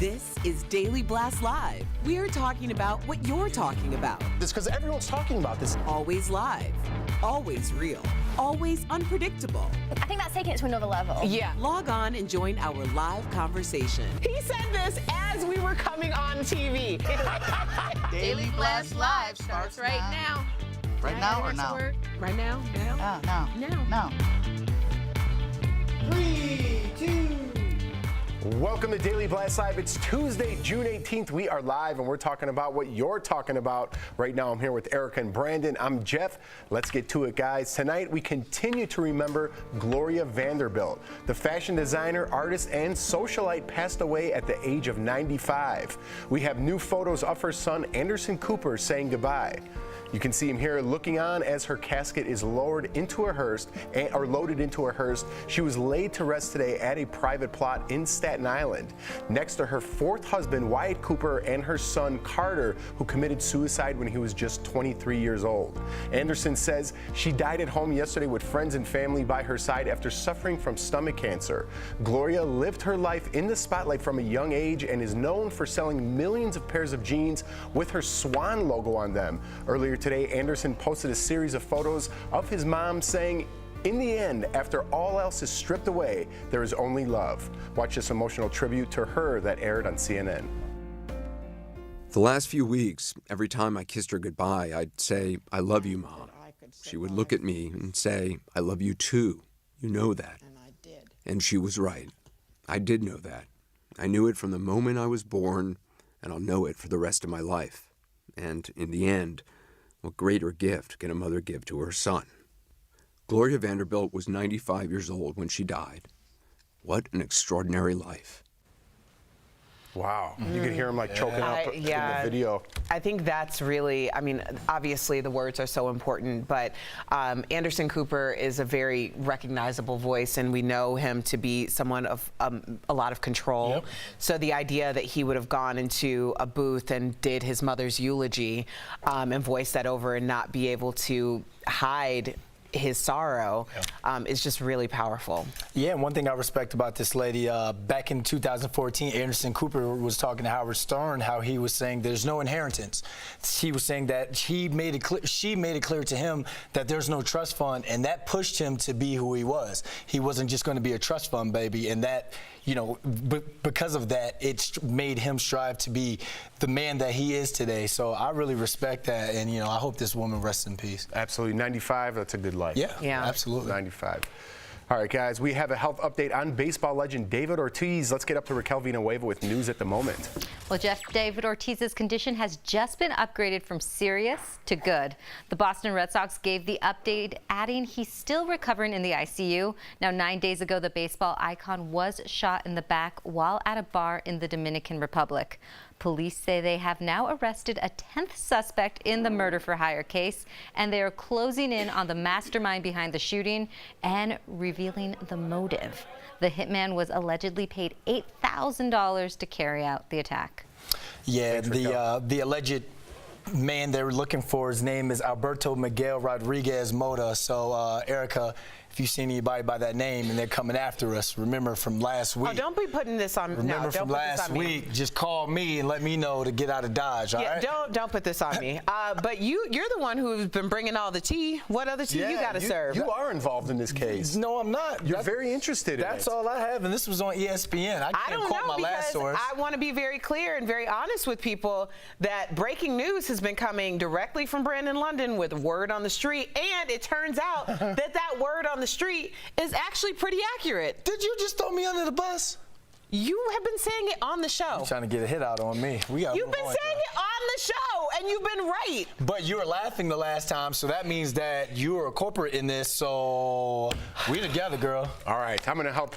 This is Daily Blast Live. We're talking about what you're talking about. It's because everyone's talking about this. Always live, always real, always unpredictable. I think that's taking it to another level. Yeah. Log on and join our live conversation. He said this as we were coming on TV. Daily Blast Live starts right now. Right now or now? Right now? Now? Now. 3, 2. Welcome to Daily Blast Live. It's Tuesday, June 18th. We are live and we're talking about what you're talking about. Right now I'm here with Erica and Brandon. I'm Jeff. Let's get to it, guys. Tonight we continue to remember Gloria Vanderbilt. The fashion designer, artist, and socialite passed away at the age of 95. We have new photos of her son, Anderson Cooper, saying goodbye. You can see him here looking on as her casket is loaded into a hearse. She was laid to rest today at a private plot in Staten Island, next to her fourth husband, Wyatt Cooper, and her son, Carter, who committed suicide when he was just 23 years old. Anderson says she died at home yesterday with friends and family by her side after suffering from stomach cancer. Gloria lived her life in the spotlight from a young age and is known for selling millions of pairs of jeans with her Swan logo on them. Earlier today, Anderson posted a series of photos of his mom saying, "In the end, after all else is stripped away, there is only love." Watch this emotional tribute to her that aired on CNN. The last few weeks, every time I kissed her goodbye, I'd say, "I love you, Mom." She would look at me and say, "I love you too. You know that." And I did. And she was right. I did know that. I knew it from the moment I was born, and I'll know it for the rest of my life. And in the end, what greater gift can a mother give to her son? Gloria Vanderbilt was 95 years old when she died. What an extraordinary life. Wow. You could hear him like choking up in the video. I think that's really, obviously the words are so important, but Anderson Cooper is a very recognizable voice, and we know him to be someone of a lot of control. Yep. So the idea that he would have gone into a booth and did his mother's eulogy and voiced that over and not be able to hide his sorrow is just really powerful. Yeah, and one thing I respect about this lady, back in 2014, Anderson Cooper was talking to Howard Stern, how he was saying there's no inheritance. He was saying that she made it clear to him that there's no trust fund, and that pushed him to be who he was. He wasn't just going to be a trust fund baby, and that, because of that, it made him strive to be the man that he is today. So I really respect that, and I hope this woman rests in peace. Absolutely. 95, that's a good life. Yeah, absolutely. 95. All right, guys, we have a health update on baseball legend David Ortiz. Let's get up to Raquel Villanueva with news at the moment. Well, Jeff, David Ortiz's condition has just been upgraded from serious to good. The Boston Red Sox gave the update, adding he's still recovering in the ICU. Now, 9 days ago, the baseball icon was shot in the back while at a bar in the Dominican Republic. Police say they have now arrested a 10th suspect in the murder-for-hire case, and they are closing in on the mastermind behind the shooting and revealing the motive. The hitman was allegedly paid $8,000 to carry out the attack. Yeah, the alleged man they were looking for, his name is Alberto Miguel Rodriguez Mota. So, Erica, if you see anybody by that name and they're coming after us, remember from last week. Oh, don't be putting this on me. Remember from last week, just call me and let me know to get out of Dodge, all right? Don't put this on me. But you're the one who's been bringing all the tea. What other tea you got to serve? You are involved in this case. No, I'm not. You're very interested in it. That's all I have, and this was on ESPN. I can't quote my last source. I want to be very clear and very honest with people that breaking news has been coming directly from Brandon London with word on the street, and it turns out that word on the street is actually pretty accurate. Did you just throw me under the bus? You have been saying it on the show. You're trying to get a hit out on me. You've been saying it on the show, and you've been right. But you were laughing the last time, so that means that you were a corporate in this, so we together, girl. All right, I'm going to help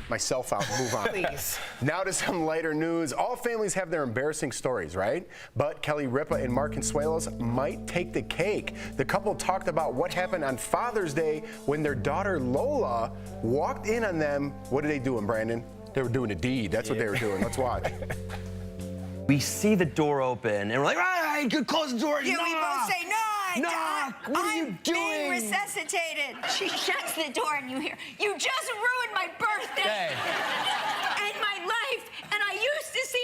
myself out and move on. Please. Now to some lighter news. All families have their embarrassing stories, right? But Kelly Ripa and Mark Consuelos might take the cake. The couple talked about what happened on Father's Day when their daughter Lola walked in on them. What are they doing, Brandon? They were doing a deed. That's what they were doing. Let's watch. We see the door open, and we're like, "Right, good, close the door." Yeah, we both say, "No, what are you I'm doing?" being resuscitated. She shuts the door, and you hear, "You just ruined my birthday and my life, and I used to see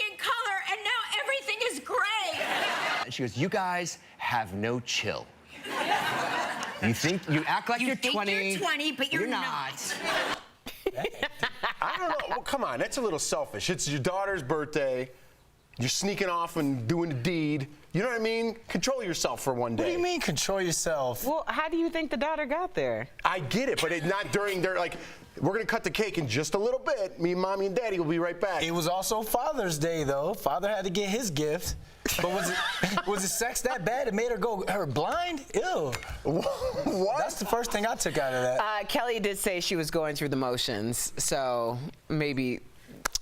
and she goes, "You guys have no chill. You act like you're 20. You're 20, but you're not. I don't know. Well, come on, that's a little selfish. It's your daughter's birthday. You're sneaking off and doing a deed. You know what I mean? Control yourself for one day. What do you mean, control yourself? Well, how do you think the daughter got there? I get it, but not during their, like, we're going to cut the cake in just a little bit. Me and Mommy and Daddy will be right back. It was also Father's Day, though. Father had to get his gift. But was it sex that bad? It made her blind? Ew. What? That's the first thing I took out of that. Kelly did say she was going through the motions, so maybe,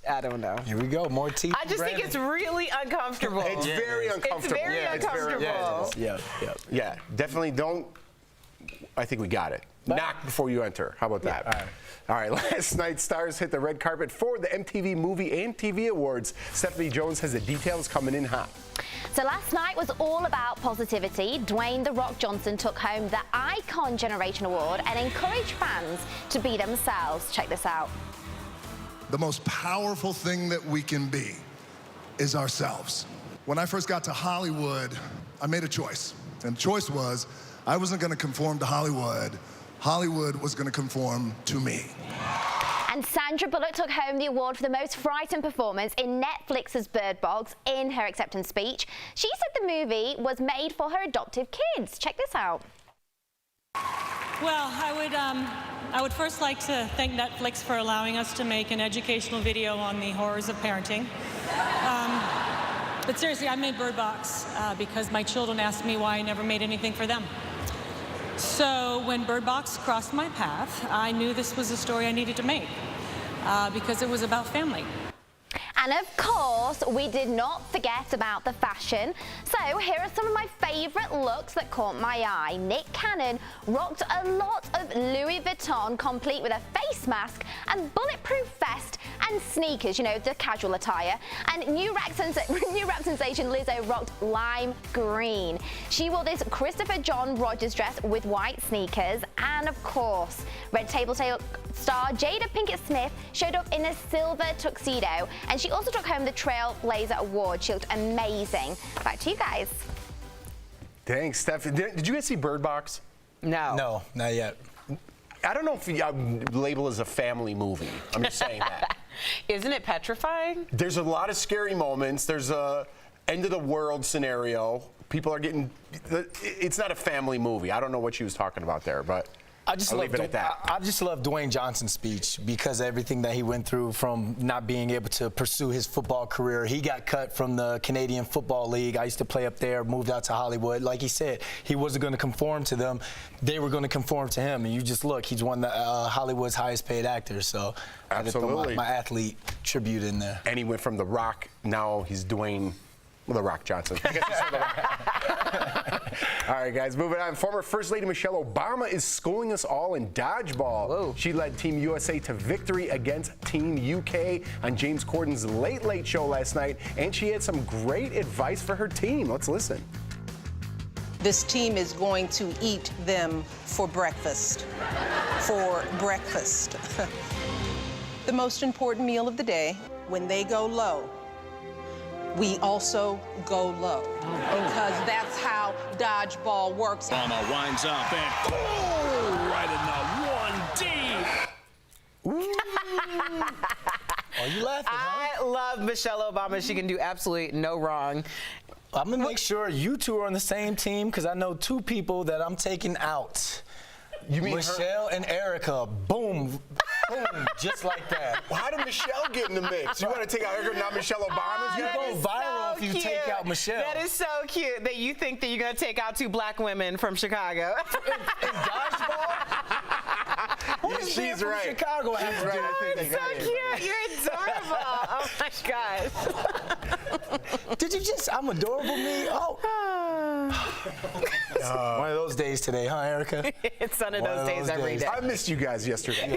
I don't know. Here we go, more teeth. I just think it's really uncomfortable. It's very uncomfortable. It's very uncomfortable. Yeah, definitely don't. I think we got it. Knock before you enter. How about that? All right, last night, stars hit the red carpet for the MTV Movie and TV Awards. Stephanie Jones has the details coming in hot. So last night was all about positivity. Dwayne "The Rock" Johnson took home the Icon Generation Award and encouraged fans to be themselves. Check this out. The most powerful thing that we can be is ourselves. When I first got to Hollywood, I made a choice. And the choice was I wasn't going to conform to Hollywood. Hollywood was going to conform to me. And Sandra Bullock took home the award for the most frightened performance in Netflix's Bird Box in her acceptance speech. She said the movie was made for her adoptive kids. Check this out. Well, I would first like to thank Netflix for allowing us to make an educational video on the horrors of parenting. But seriously, I made Bird Box because my children asked me why I never made anything for them. So when Bird Box crossed my path, I knew this was a story I needed to make because it was about family. And of course, we did not forget about the fashion. So here are some of my favorite looks that caught my eye. Nick Cannon rocked a lot of Louis Vuitton, complete with a face mask and bulletproof vest and sneakers, you know, the casual attire. And new rap sensation Lizzo rocked lime green. She wore this Christopher John Rogers dress with white sneakers. And of course, Red Table star Jada Pinkett Smith showed up in a silver tuxedo, and she also took home the Trailblazer Award. She looked amazing. Back to you guys. Thanks, Steph. Did you guys see Bird Box? No. No, not yet. I don't know if you label it as a family movie. I'm just saying that. Isn't it petrifying? There's a lot of scary moments. There's a end of the world scenario. People are getting. It's not a family movie. I don't know what she was talking about there, but I just love Dwayne Johnson's speech because of everything that he went through, from not being able to pursue his football career. He got cut from the Canadian Football League. I used to play up there, moved out to Hollywood. Like he said, he wasn't going to conform to them. They were going to conform to him. And you just look, he's one of Hollywood's highest paid actors. So I had to throw my athlete tribute in there. And he went from The Rock, now he's Dwayne The Rock Johnson. I guess it's The Rock. All right, guys, moving on. Former First Lady Michelle Obama is schooling us all in dodgeball. Whoa. She led Team USA to victory against Team UK on James Corden's Late Late Show last night, and she had some great advice for her team. Let's listen. This team is going to eat them for breakfast. The most important meal of the day, when they go low, we also go low, because that's how dodgeball works. Obama winds up and right in the 1D. Are you laughing, huh? I love Michelle Obama. She can do absolutely no wrong. I'm going to make sure you two are on the same team, because I know two people that I'm taking out. You mean Michelle and Erica? Boom. Boom. Just like that. Well, how did Michelle get in the mix? You want to take out Erica, not Michelle Obama? You go viral if you take out Michelle. That is so cute that you think that you're going to take out two black women from Chicago. In dodgeball? She's right. Chicago She's right. I think so cute. You're adorable. Oh my gosh. Did you just? I'm adorable, me. Oh. One of those days today, huh, Erica? It's one of those days every day. I missed you guys yesterday.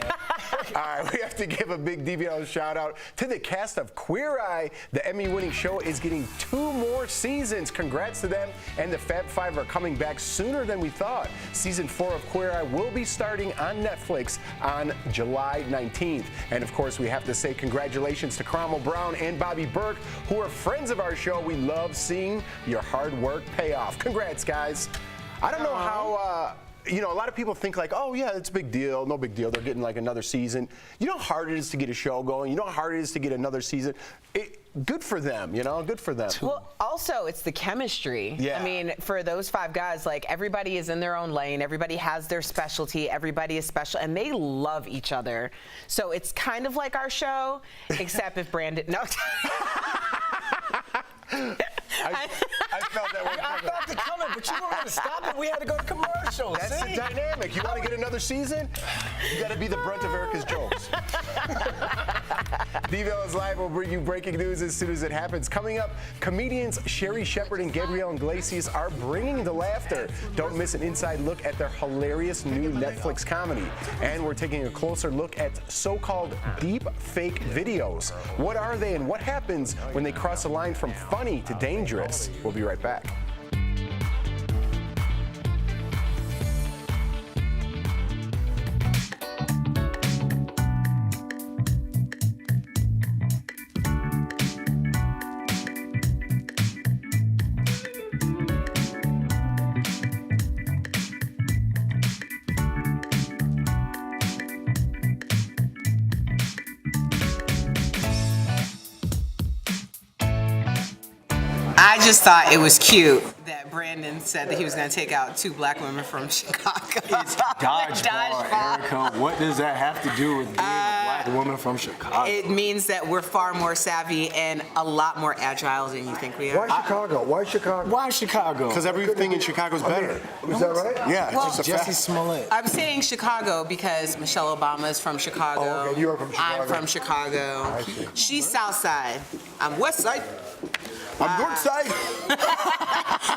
All right, we have to give a big DBL shout out to the cast of Queer Eye. The Emmy-winning show is getting 2 more seasons. Congrats to them, and the Fab Five are coming back sooner than we thought. Season 4 of Queer Eye will be starting on Netflix on July 19th. And of course, we have to say congratulations to Cromwell Brown and Bobby Burke, who are friends of our show. We love seeing your hard work pay off. Congrats, guys. I don't know how, you know, a lot of people think like, oh, yeah, it's a big deal. No big deal. They're getting like another season. You know how hard it is to get a show going? You know how hard it is to get another season? Good for them, you know, good for them. Well, also, it's the chemistry. Yeah. I mean, for those 5 guys, like, everybody is in their own lane. Everybody has their specialty. Everybody is special, and they love each other. So it's kind of like our show, except if Brandon, no. I felt that one. I felt it coming, but you weren't going to stop it. We had to go to commercials. That's the dynamic. You want to get another season? You got to be the brunt of Erica's jokes. DBL is live. We'll bring you breaking news as soon as it happens. Coming up, comedians Sherry Shepherd and Gabrielle Iglesias are bringing the laughter. Don't miss an inside look at their hilarious new Netflix comedy. And we're taking a closer look at so-called deep fake videos. What are they and what happens when they cross a line from funny to dangerous? We'll be right back. I just thought it was cute that Brandon said that he was going to take out 2 black women from Chicago. It's dodgeball, Erica. What does that have to do with being a black woman from Chicago? It means that we're far more savvy and a lot more agile than you think we are. Why Chicago? Why Chicago? Why Chicago? Because everything in Chicago is better. Is that right? Yeah, Well, it's just a Jesse fact. Smollett. I'm saying Chicago because Michelle Obama is from Chicago. Oh, okay. You're from Chicago. I'm from Chicago. I see. She's South Side. I'm West Side. I'm North Side.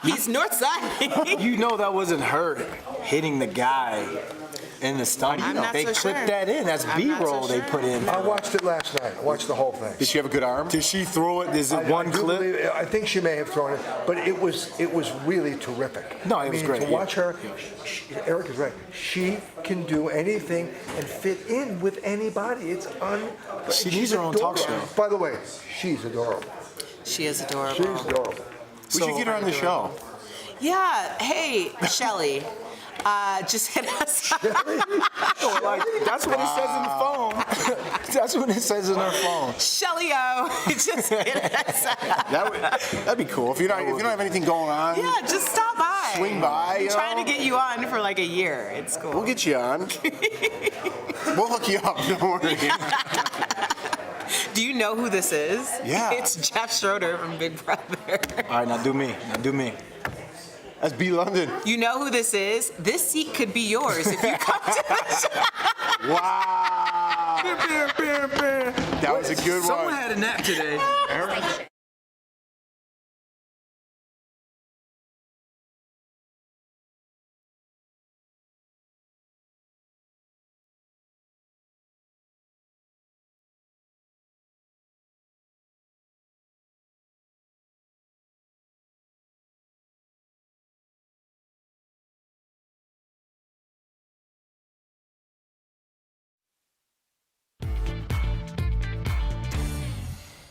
He's North Side. You know that wasn't her hitting the guy in the stomach. I'm not They so clipped sure. that in. That's I'm not B-roll so they sure. put in. I watched it last night. I watched the whole thing. Did she have a good arm? Did she throw it? Is it one I do clip? believe- I think she may have thrown it, but it was really terrific. No, it was great, To yeah. watch her, Eric is right. She can do anything and fit in with anybody. It's She she's needs her own talk adorable. show. By the way, she's adorable. She is adorable. She's adorable. We should get her on the show. Yeah. Hey, Shelly. Just hit us. Like, that's what it says in the phone. That's what it says in her phone. Shelly-o. Just hit us. That'd be cool. If you don't have anything going on, Yeah, just stop by. swing by. I'm You trying know? to get you on for like a year. It's cool. We'll get you on. We'll hook you up. Don't worry. Do you know who this is? Yeah. It's Jeff Schroeder from Big Brother. All right, now do me. Now do me. That's B. London. You know who this is? This seat could be yours if you come to the show. Wow. That was a good Someone one. had a nap today.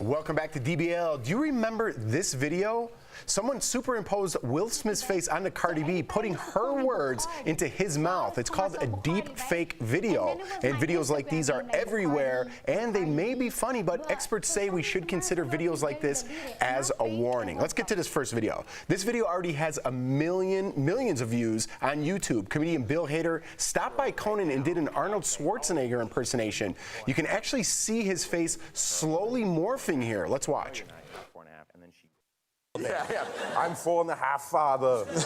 Welcome back to DBL. Do you remember this video? Someone superimposed Will Smith's face onto Cardi B, putting her words into his mouth. It's called a deep fake video. And videos like these are everywhere, and they may be funny, but experts say we should consider videos like this as a warning. Let's get to this first video. This video already has millions of views on YouTube. Comedian Bill Hader stopped by Conan and did an Arnold Schwarzenegger impersonation. You can actually see his face slowly morphing here. Let's watch. Yeah. I'm 4.5, father. You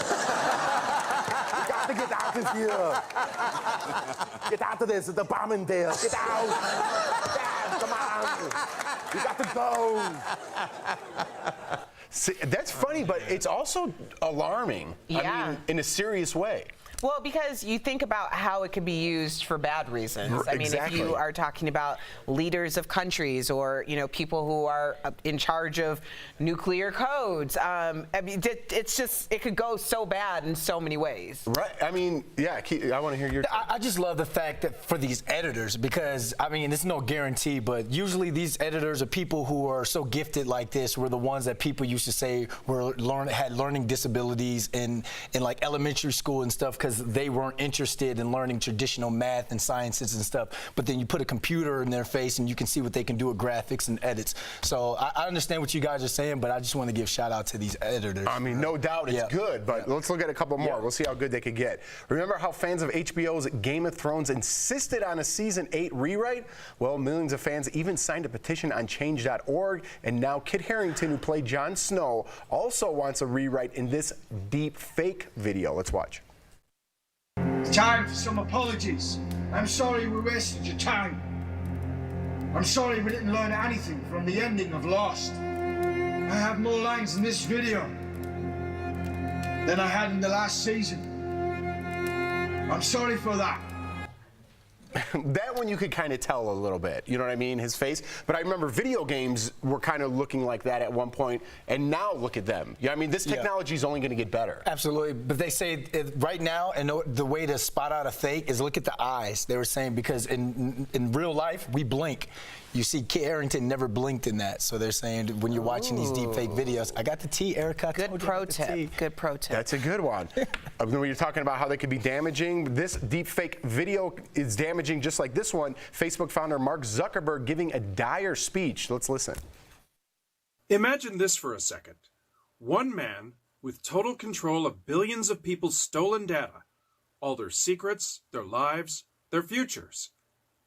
got to get out of here. Get out of this. The bomb in there. Get out. Dad, come on. You got to go. See, that's funny, but it's also alarming. Yeah. I mean, in a serious way. Well, because you think about how it could be used for bad reasons. I mean, Exactly. if you are talking about leaders of countries or, you know, people who are in charge of nuclear codes, I mean, it's just, it could go so bad in so many ways. Right. I mean, yeah, I want to hear your... I just love the fact that for these editors, because, I mean, it's no guarantee, but usually these editors are people who are so gifted like this were the ones that people used to say had learning disabilities in like elementary school and stuff because they weren't interested in learning traditional math and sciences and stuff. But then you put a computer in their face and you can see what they can do with graphics and edits. So I understand what you guys are saying, but I just want to give shout out to these editors. I mean, no doubt it's good, but let's look at a couple more. We'll see how good they could get. Remember how fans of HBO's Game of Thrones insisted on a season 8 rewrite? Well, millions of fans even signed a petition on change.org, and now Kit Harington, who played Jon Snow, also wants a rewrite in this deep fake video. Let's watch. It's time for some apologies. I'm sorry we wasted your time. I'm sorry we didn't learn anything from the ending of Lost. I have more lines in this video than I had in the last season. I'm sorry for that. That one you could kind of tell a little bit, you know what I mean, his face. But I remember video games were kind of looking like that at one point, and now look at them. Yeah, I mean, this technology is only going to get better. Absolutely, but they say right now, and the way to spot out a fake is look at the eyes. They were saying because in real life we blink. You see, Kit Harington never blinked in that, so they're saying when you're watching these deepfake videos, I got the T, Erica. Good pro tip. Good pro tip. That's a good one. When you're talking about how they could be damaging, this deepfake video is damaging just like this one. Facebook founder Mark Zuckerberg giving a dire speech. Let's listen. Imagine this for a second. One man with total control of billions of people's stolen data, all their secrets, their lives, their futures.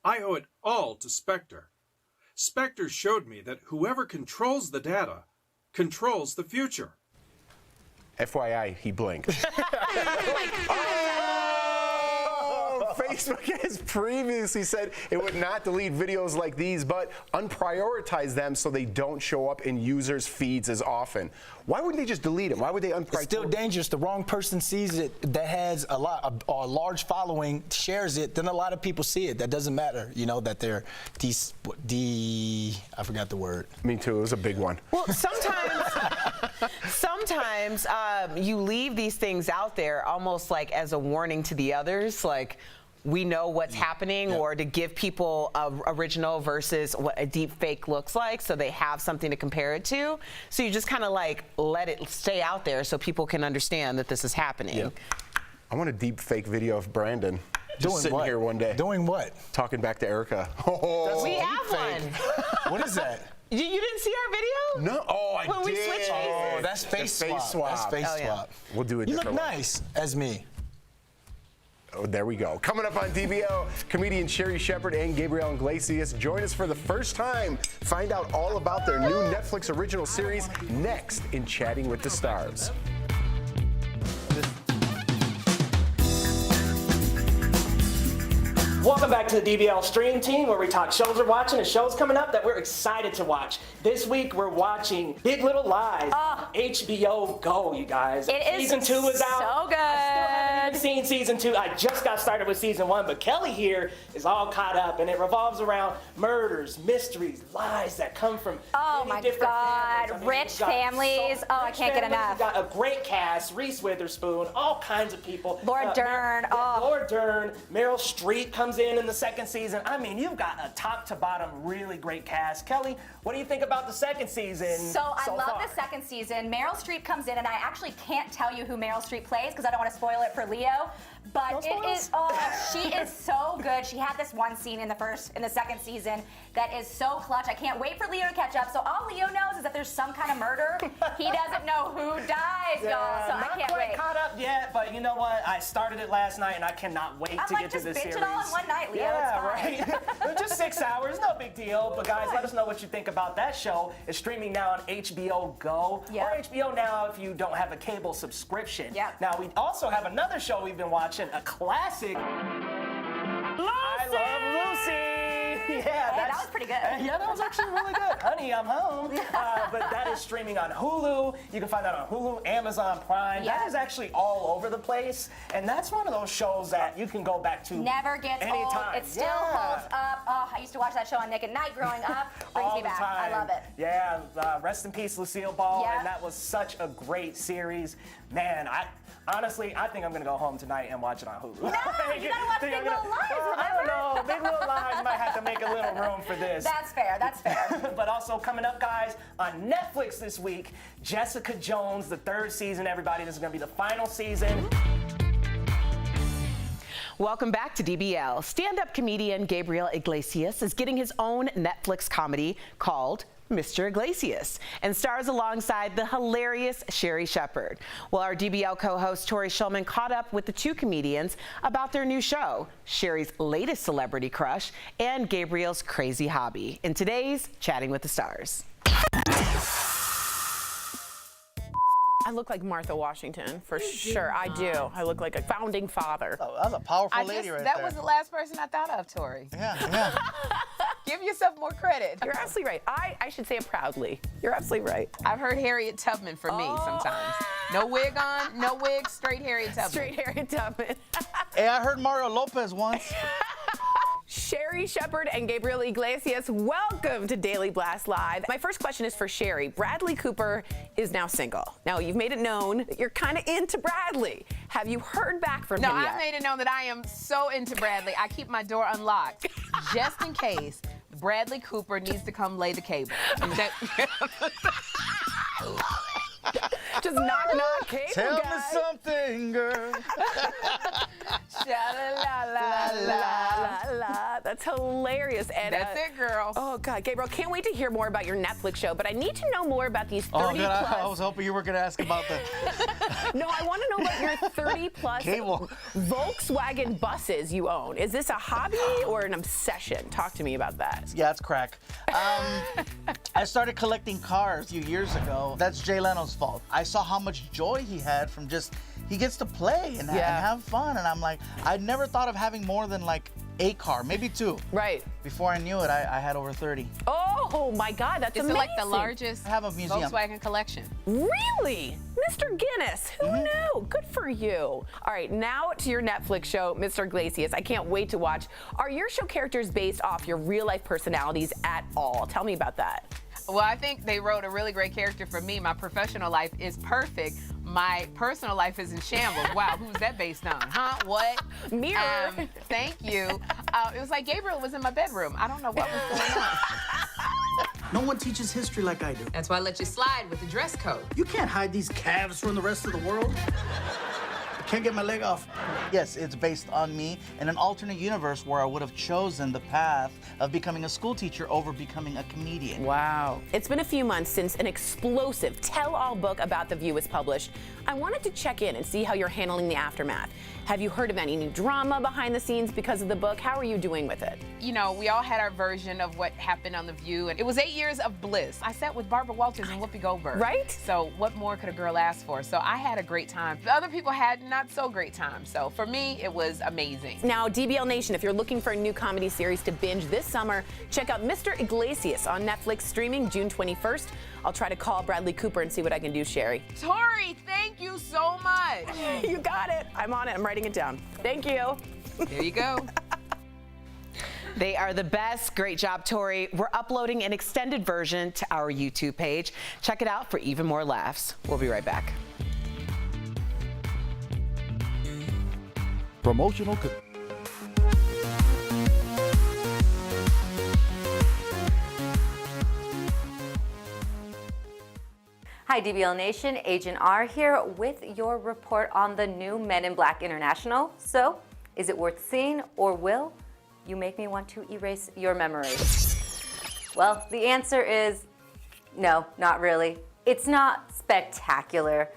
I owe it all to Spectre. Spectre showed me that whoever controls the data controls the future. FYI, he blinked. Facebook has previously said it would not delete videos like these, but unprioritize them so they don't show up in users' feeds as often. Why wouldn't they just delete them? Why would they unprioritize? It's still dangerous. The wrong person sees it that has a large following, shares it, then a lot of people see it. That doesn't matter, you know, that they're I forgot the word. Me too. It was a big one. Well, sometimes you leave these things out there almost like as a warning to the others, like we know what's happening, or to give people original versus what a deep fake looks like, so they have something to compare it to. So you just kind of like let it stay out there so people can understand that this is happening. I want a deep fake video of Brandon. Just Doing sitting what? here one day. Doing what? Talking back to Erica. We have one. What is that? You didn't see our video? No. Oh, I when did. we switched faces? Oh, that's face swap. That's face swap. We'll do it. You look nice as me. Oh, there we go. Coming up on DBL, comedian Sherri Shepherd and Gabriel Iglesias join us for the first time. Find out all about their new Netflix original series next in Chatting with the Stars. Welcome back to the DBL Stream Team, where we talk shows we're watching and shows coming up that we're excited to watch. This week we're watching Big Little Lies, HBO Go, you guys. Season 2 is out. So good. I still haven't even seen season 2. I just got started with season 1, but Kelly here is all caught up, and it revolves around murders, mysteries, lies that come from many different families. I mean, rich we've got families. I can't get enough. We've got a great cast: Reese Witherspoon, all kinds of people. Laura Dern. Laura Dern, Meryl Streep comes in the second season. I mean, you've got a top to bottom really great cast. Kelly, what do you think about the second season? So I love far? the second season. Meryl Streep comes in, and I actually can't tell you who Meryl Streep plays because I don't want to spoil it for Leo. But it is, she is so good. She had this one scene in the second season that is so clutch. I can't wait for Leo to catch up. So all Leo knows is that there's some kind of murder. He doesn't know who dies, y'all. So I can't not quite wait. caught up yet, but you know what? I started it last night, and I cannot wait to get to this series. Just binge it all in one night, Leo. Yeah, it's fine. right. Just 6 hours, no big deal. But guys, let us know what you think about that show. It's streaming now on HBO Go or HBO Now if you don't have a cable subscription. Now we also have another show we've been watching, a classic. I Love Lucy. that was pretty good. Yeah, that was actually really good. Honey, I'm home. But that is streaming on Hulu. You can find that on Hulu, Amazon Prime. Yeah. That is actually all over the place. And that's one of those shows that you can go back to Never gets old. anytime. It still holds up. Oh, I used to watch that show on Nick at Night growing up. Brings all me the back. time. I love it. Yeah, rest in peace, Lucille Ball. Yep. And that was such a great series. Man, honestly, I think I'm going to go home tonight and watch it on Hulu. No, you gotta watch Big Little Lies, I don't know. Big Little Lies might have to make a little room for this. That's fair. That's fair. But also coming up, guys, on Netflix this week, Jessica Jones, the 3rd season. Everybody, this is going to be the final season. Welcome back to DBL. Stand-up comedian Gabriel Iglesias is getting his own Netflix comedy called Mr. Iglesias, and stars alongside the hilarious Sherri Shepherd. Well, our DBL co-host Tori Shulman caught up with the two comedians about their new show, Sherri's latest celebrity crush, and Gabriel's crazy hobby in today's Chatting with the Stars. I look like Martha Washington, for sure. I do. I look like a founding father. Oh, that's a powerful lady right that there. was the last person I thought of, Tori. Yeah. Give yourself more credit. You're absolutely right. I should say it proudly. You're absolutely right. I've heard Harriet Tubman for me sometimes. No wig on, no wig, straight Harriet Tubman. Straight Harriet Tubman. Hey, I heard Mario Lopez once. Sherri Shepherd and Gabriel Iglesias, welcome to Daily Blast Live. My first question is for Sherri. Bradley Cooper is now single. Now, you've made it known that you're kind of into Bradley. Have you heard back from him No, yet? I've made it known that I am so into Bradley. I keep my door unlocked just in case Bradley Cooper needs to come lay the cable. Just knock, knock, cable Tell guy. me something, girl. Sha-la-la-la-la-la. That's hilarious. And, That's it, girl. Oh, God. Gabriel, can't wait to hear more about your Netflix show, but I need to know more about these 30 Oh, God, plus. I was hoping you were going to ask about the No, I want to know about your 30 plus cable. Volkswagen buses you own. Is this a hobby or an obsession? Talk to me about that. Yeah, it's crack. I started collecting cars a few years ago. That's Jay Leno's fault. I saw how much joy he had from just, he gets to play and have fun. And I'm like, I never thought of having more than like a car, maybe 2. Right. Before I knew it, I had over 30. Oh, my God, that's Is amazing. it like the largest I have a museum. Volkswagen collection? Really? Mr. Guinness, who knew? Good for you. All right, now to your Netflix show, Mr. Iglesias. I can't wait to watch. Are your show characters based off your real life personalities at all? Tell me about that. Well, I think they wrote a really great character for me. My professional life is perfect. My personal life is in shambles. Wow, who's that based on? Huh? What? Mirror. Thank you. It was like Gabriel was in my bedroom. I don't know what was going on. No one teaches history like I do. That's why I let you slide with the dress code. You can't hide these calves from the rest of the world. I can't get my leg off. Yes, it's based on me in an alternate universe where I would have chosen the path of becoming a school teacher over becoming a comedian. Wow. It's been a few months since an explosive tell-all book about The View was published. I wanted to check in and see how you're handling the aftermath. Have you heard of any new drama behind the scenes because of the book? How are you doing with it? You know, we all had our version of what happened on The View, and it was 8 years of bliss. I sat with Barbara Walters and Whoopi Goldberg. Right? So what more could a girl ask for? So I had a great time. The other people had not so great time. So for me, it was amazing. Now, DBL Nation, if you're looking for a new comedy series to binge this summer, check out Mr. Iglesias on Netflix, streaming June 21st. I'll try to call Bradley Cooper and see what I can do, Sherri. Tori, thank you so much. You got it. I'm on it. I'm writing it down. Thank you. There you go. They are the best. Great job, Tori. We're uploading an extended version to our YouTube page. Check it out for even more laughs. We'll be right back. Promotional. Hi, DBL Nation. Agent R here with your report on the new Men in Black International. So, is it worth seeing, or will you make me want to erase your memory? Well, the answer is no, not really. It's not spectacular,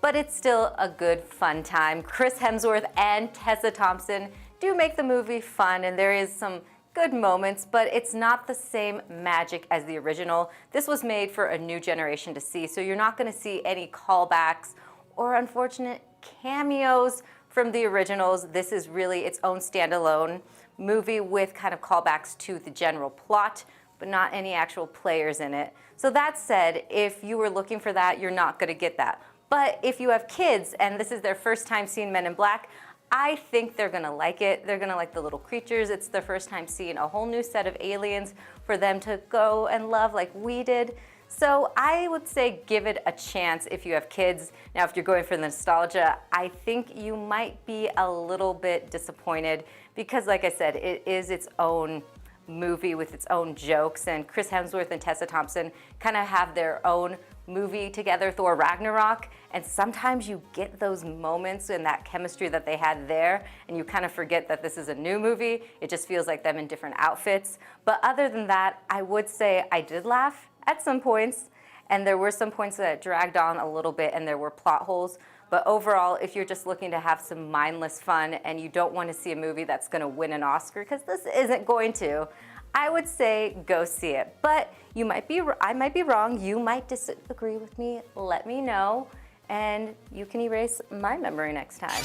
but it's still a good, fun time. Chris Hemsworth and Tessa Thompson do make the movie fun, and there is some good moments, but it's not the same magic as the original. This was made for a new generation to see, so you're not going to see any callbacks or unfortunate cameos from the originals. This is really its own standalone movie with kind of callbacks to the general plot, but not any actual players in it. So that said, if you were looking for that, you're not going to get that. But if you have kids and this is their first time seeing Men in Black, I think they're going to like it. They're going to like the little creatures. It's their first time seeing a whole new set of aliens for them to go and love like we did. So I would say give it a chance if you have kids. Now, if you're going for the nostalgia, I think you might be a little bit disappointed because, like I said, it is its own movie with its own jokes, and Chris Hemsworth and Tessa Thompson kind of have their own movie together, Thor Ragnarok, and sometimes you get those moments and that chemistry that they had there, and you kind of forget that this is a new movie. It just feels like them in different outfits. But other than that, I would say I did laugh at some points, and there were some points that dragged on a little bit, and there were plot holes. But overall, if you're just looking to have some mindless fun and you don't want to see a movie that's going to win an Oscar, because this isn't going to, I would say go see it. But you might be, I might be wrong. You might disagree with me. Let me know, and you can erase my memory next time.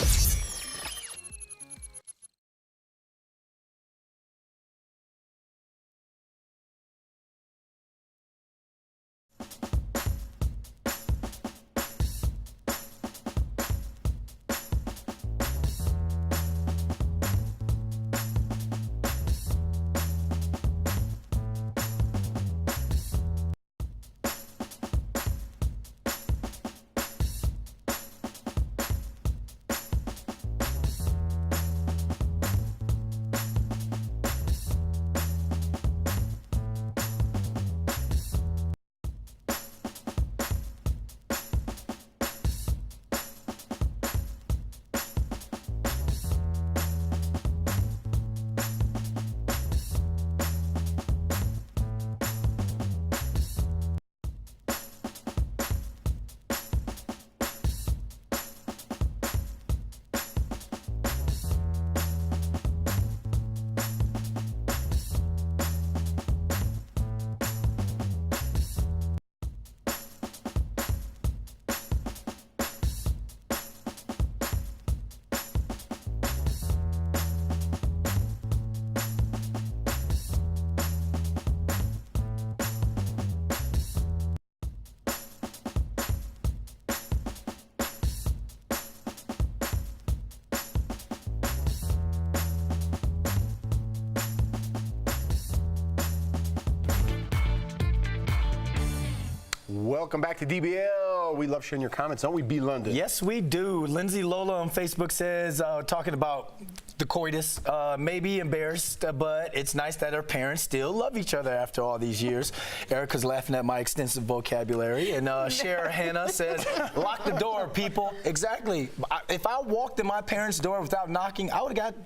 Welcome back to DBL. We love sharing your comments, don't we, B. London? Yes, we do. Lindsay Lola on Facebook says, talking about the coitus, maybe embarrassed, but it's nice that her parents still love each other after all these years. Erica's laughing at my extensive vocabulary. And Cher Hannah says, lock the door, people. Exactly. If I walked in my parents' door without knocking, I would have got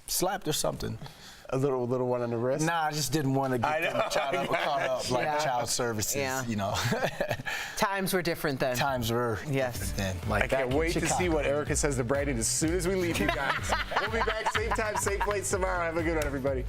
slapped or something. A little one on the wrist? Nah, I just didn't want to get caught up like child services, you know. Times were different then. Times were different then. Like I can't wait to see what Erica says to Brandon as soon as we leave, you guys. We'll be back same time, same place tomorrow. Have a good one, everybody.